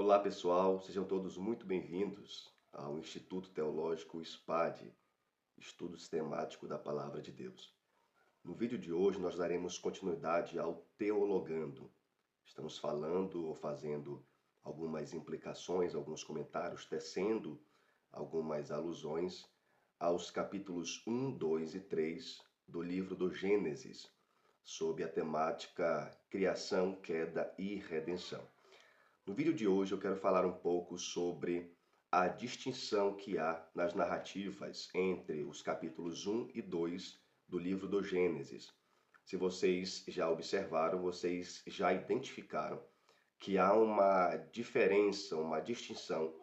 Olá pessoal, sejam todos muito bem-vindos ao Instituto Teológico SPAD, Estudo Sistemático da Palavra de Deus. No vídeo de hoje nós daremos continuidade ao Teologando. Estamos falando ou fazendo algumas implicações, alguns comentários, tecendo algumas alusões aos capítulos 1, 2 e 3 do livro do Gênesis, sob a temática Criação, Queda e Redenção. No vídeo de hoje eu quero falar um pouco sobre a distinção que há nas narrativas entre os capítulos 1 e 2 do livro do Gênesis. Se vocês já observaram, vocês já identificaram que há uma diferença, uma distinção,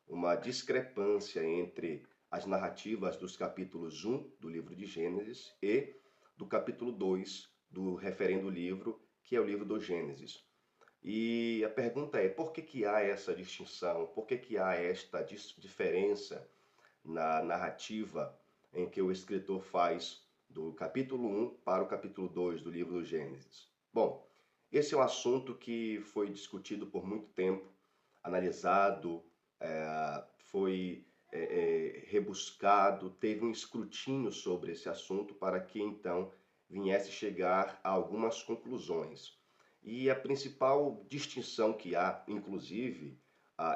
uma discrepância entre as narrativas dos capítulos 1 do livro de Gênesis e do capítulo 2 do referendo livro, que é o livro do Gênesis. E a pergunta é, por que há essa distinção? Por que há esta diferença na narrativa em que o escritor faz do capítulo 1 para o capítulo 2 do livro do Gênesis? Bom, esse é um assunto que foi discutido por muito tempo, analisado, foi rebuscado, teve um escrutínio sobre esse assunto para que então viesse chegar a algumas conclusões. E a principal distinção que há, inclusive,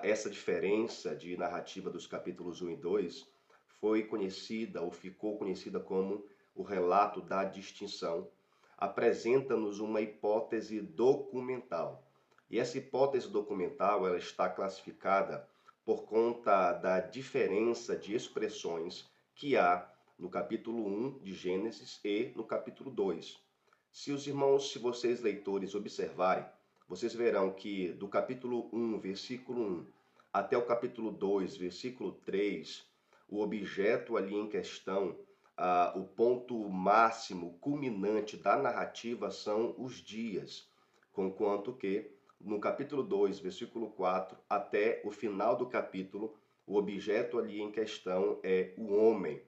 essa diferença de narrativa dos capítulos 1 e 2, foi conhecida ou ficou conhecida como o relato da distinção. Apresenta-nos uma hipótese documental. E essa hipótese documental ela está classificada por conta da diferença de expressões que há no capítulo 1 de Gênesis e no capítulo 2. Se vocês leitores observarem, vocês verão que do capítulo 1, versículo 1, até o capítulo 2, versículo 3, o objeto ali em questão, o ponto máximo, culminante da narrativa são os dias, conquanto que no capítulo 2, versículo 4, até o final do capítulo, o objeto ali em questão é o homem.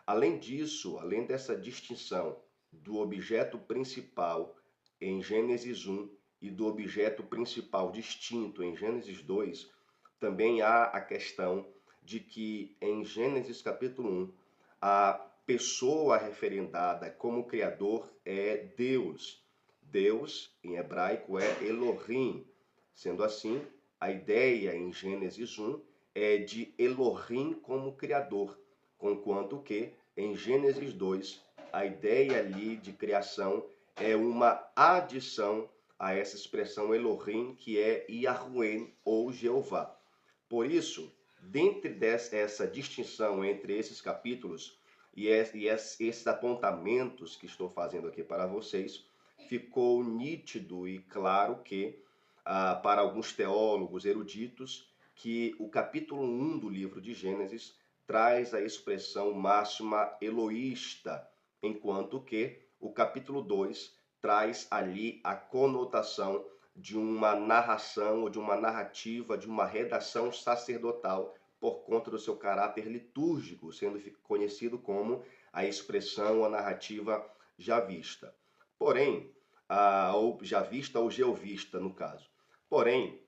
Além disso, além dessa distinção do objeto principal em Gênesis 1 e do objeto principal distinto em Gênesis 2, também há a questão de que em Gênesis capítulo 1, a pessoa referendada como Criador é Deus. Deus, em hebraico, é Elohim. Sendo assim, a ideia em Gênesis 1 é de Elohim como Criador, conquanto que em Gênesis 2, a ideia ali de criação é uma adição a essa expressão Elohim, que é Yahuwah ou Jeová. Por isso, dentro dessa distinção entre esses capítulos e esses apontamentos que estou fazendo aqui para vocês, ficou nítido e claro que, para alguns teólogos eruditos, que o capítulo 1 do livro de Gênesis traz a expressão máxima eloísta, enquanto que o capítulo 2 traz ali a conotação de uma narração ou de uma narrativa, de uma redação sacerdotal por conta do seu caráter litúrgico, sendo conhecido como a expressão, a narrativa javista. Porém, ou javista ou geovista no caso. Porém,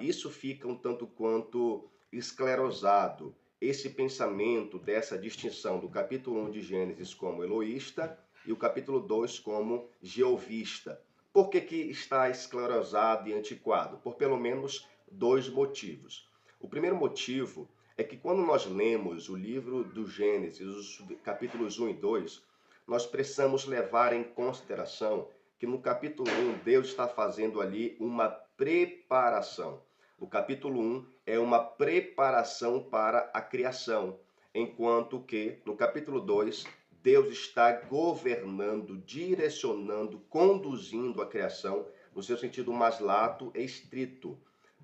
isso fica um tanto quanto esclerosado, esse pensamento dessa distinção do capítulo 1 de Gênesis como eloísta e o capítulo 2 como geovista. Por que está esclerosado e antiquado? Por pelo menos dois motivos. O primeiro motivo é que quando nós lemos o livro do Gênesis, os capítulos 1 e 2, nós precisamos levar em consideração que no capítulo 1 Deus está fazendo ali uma preparação. O capítulo 1 é uma preparação para a criação, enquanto que no capítulo 2 Deus está governando, direcionando, conduzindo a criação no seu sentido mais lato e estrito.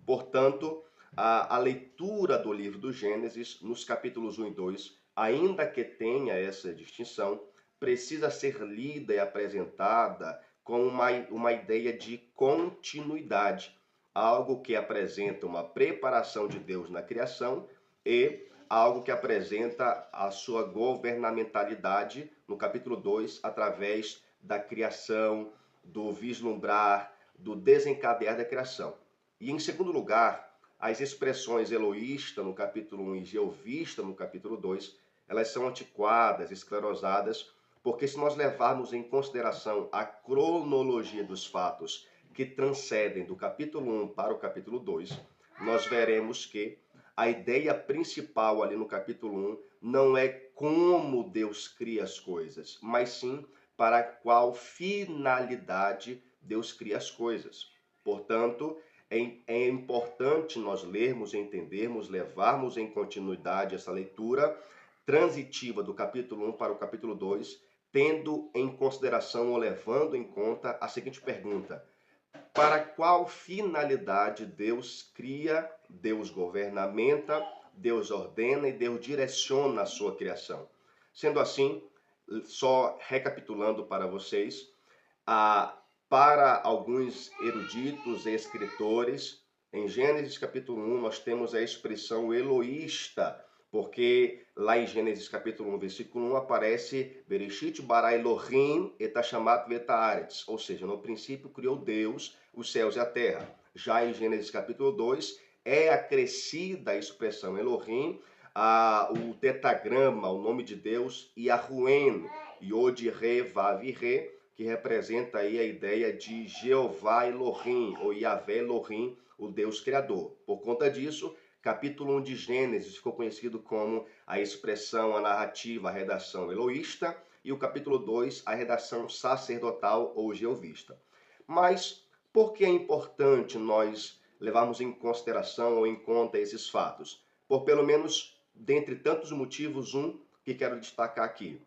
Portanto, a leitura do livro do Gênesis, nos capítulos 1 e 2, ainda que tenha essa distinção, precisa ser lida e apresentada com uma ideia de continuidade, algo que apresenta uma preparação de Deus na criação e algo que apresenta a sua governamentalidade no capítulo 2, através da criação, do vislumbrar, do desencadear da criação. E em segundo lugar, as expressões eloísta no capítulo 1 e jeovista no capítulo 2, elas são antiquadas, esclerosadas, porque se nós levarmos em consideração a cronologia dos fatos que transcendem do capítulo 1 para o capítulo 2, nós veremos que a ideia principal ali no capítulo 1 não é como Deus cria as coisas, mas sim para qual finalidade Deus cria as coisas. Portanto, é importante nós lermos, entendermos, levarmos em continuidade essa leitura transitiva do capítulo 1 para o capítulo 2, tendo em consideração ou levando em conta a seguinte pergunta: para qual finalidade Deus cria, Deus governamenta, Deus ordena e Deus direciona a sua criação? Sendo assim, só recapitulando para vocês, para alguns eruditos e escritores, em Gênesis capítulo 1 nós temos a expressão eloísta, porque lá em Gênesis capítulo 1, versículo 1 aparece Bereshit bara Elohim et hashamat vet haaretz, ou seja, no princípio criou Deus os céus e a terra. Já em Gênesis capítulo 2 é acrescida a expressão Elohim, o tetragrama, o nome de Deus, Yahuwhen, Yod, Re, Vav e Re, que representa aí a ideia de Jeová Elohim, ou Yahvé Elohim, o Deus Criador. Por conta disso, capítulo 1 de Gênesis ficou conhecido como a expressão, a narrativa, a redação eloísta, e o capítulo 2, a redação sacerdotal ou jeovista. Mas por que é importante nós levarmos em consideração ou em conta esses fatos? Por pelo menos, dentre tantos motivos, um que quero destacar aqui.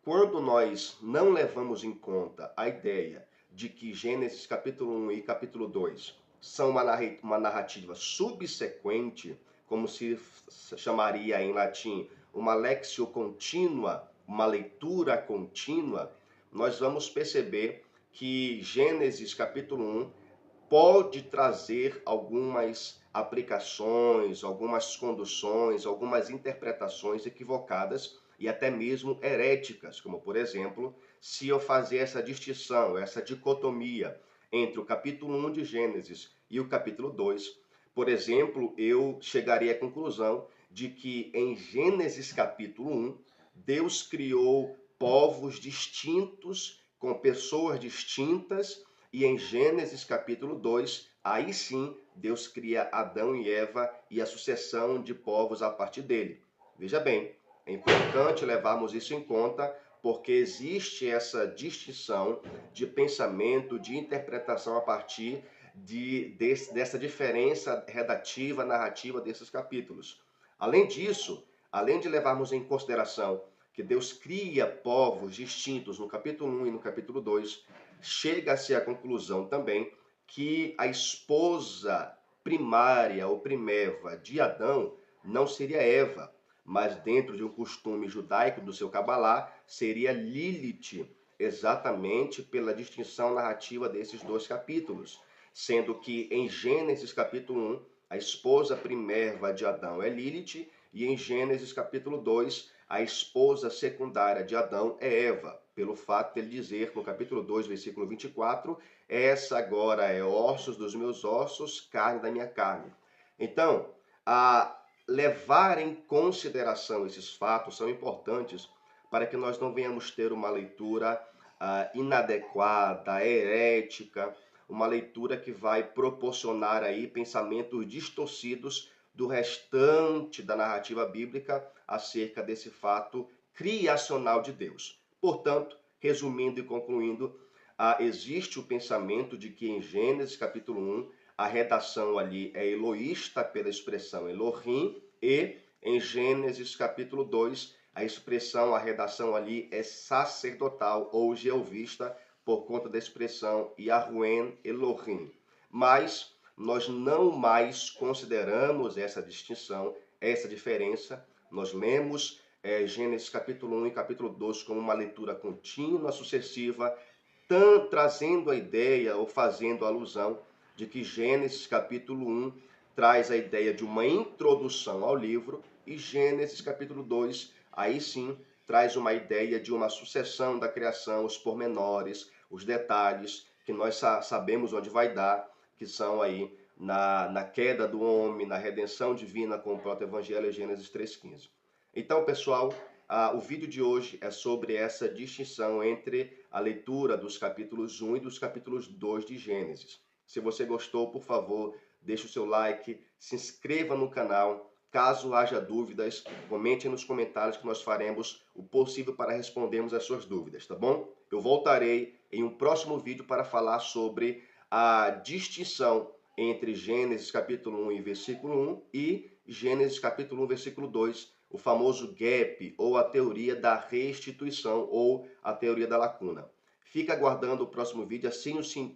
Quando nós não levamos em conta a ideia de que Gênesis capítulo 1 e capítulo 2 são uma narrativa subsequente, como se chamaria em latim uma lexio contínua, uma leitura contínua, nós vamos perceber que Gênesis capítulo 1 pode trazer algumas aplicações, algumas conduções, algumas interpretações equivocadas e até mesmo heréticas, como por exemplo, se eu fazer essa distinção, essa dicotomia entre o capítulo 1 de Gênesis e o capítulo 2, por exemplo, eu chegaria à conclusão de que em Gênesis capítulo 1, Deus criou povos distintos, com pessoas distintas, e em Gênesis capítulo 2, aí sim, Deus cria Adão e Eva e a sucessão de povos a partir dele. Veja bem, é importante levarmos isso em conta, porque existe essa distinção de pensamento, de interpretação a partir dessa diferença redativa, narrativa desses capítulos. Além disso, além de levarmos em consideração que Deus cria povos distintos no capítulo 1 e no capítulo 2, chega-se à conclusão também que a esposa primária ou primeva de Adão não seria Eva, mas dentro de um costume judaico do seu Cabalá, seria Lilith, exatamente pela distinção narrativa desses dois capítulos, sendo que em Gênesis capítulo 1, a esposa primeva de Adão é Lilith, e em Gênesis capítulo 2, a esposa secundária de Adão é Eva, pelo fato de ele dizer no capítulo 2, versículo 24, essa agora é ossos dos meus ossos, carne da minha carne. Então, levar em consideração esses fatos são importantes para que nós não venhamos ter uma leitura inadequada, herética, uma leitura que vai proporcionar aí pensamentos distorcidos do restante da narrativa bíblica acerca desse fato criacional de Deus. Portanto, resumindo e concluindo, existe o pensamento de que em Gênesis capítulo 1, a redação ali é eloísta pela expressão Elohim, e em Gênesis capítulo 2, a expressão, a redação ali é sacerdotal ou jeovista por conta da expressão Yahuwhen Elohim. Mas nós não mais consideramos essa distinção, essa diferença. Nós lemos Gênesis capítulo 1 e capítulo 2 como uma leitura contínua, sucessiva, trazendo a ideia ou fazendo alusão de que Gênesis capítulo 1 traz a ideia de uma introdução ao livro e Gênesis capítulo 2, aí sim, traz uma ideia de uma sucessão da criação, os pormenores, os detalhes, que nós sabemos onde vai dar, que são aí na queda do homem, na redenção divina com o proto-evangelho, Gênesis 3,15. Então, pessoal, o vídeo de hoje é sobre essa distinção entre a leitura dos capítulos 1 e dos capítulos 2 de Gênesis. Se você gostou, por favor, deixe o seu like, se inscreva no canal. Caso haja dúvidas, comente nos comentários que nós faremos o possível para respondermos as suas dúvidas, tá bom? Eu voltarei em um próximo vídeo para falar sobre a distinção entre Gênesis capítulo 1 e versículo 1 e Gênesis capítulo 1, versículo 2, o famoso gap, ou a teoria da restituição, ou a teoria da lacuna. Fica aguardando o próximo vídeo,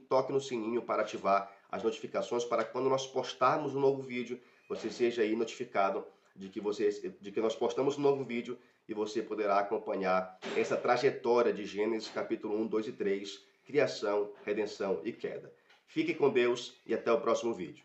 toque no sininho para ativar as notificações, para que quando nós postarmos um novo vídeo, você seja aí notificado de que nós postamos um novo vídeo e você poderá acompanhar essa trajetória de Gênesis capítulo 1, 2 e 3, criação, redenção e queda. Fique com Deus e até o próximo vídeo.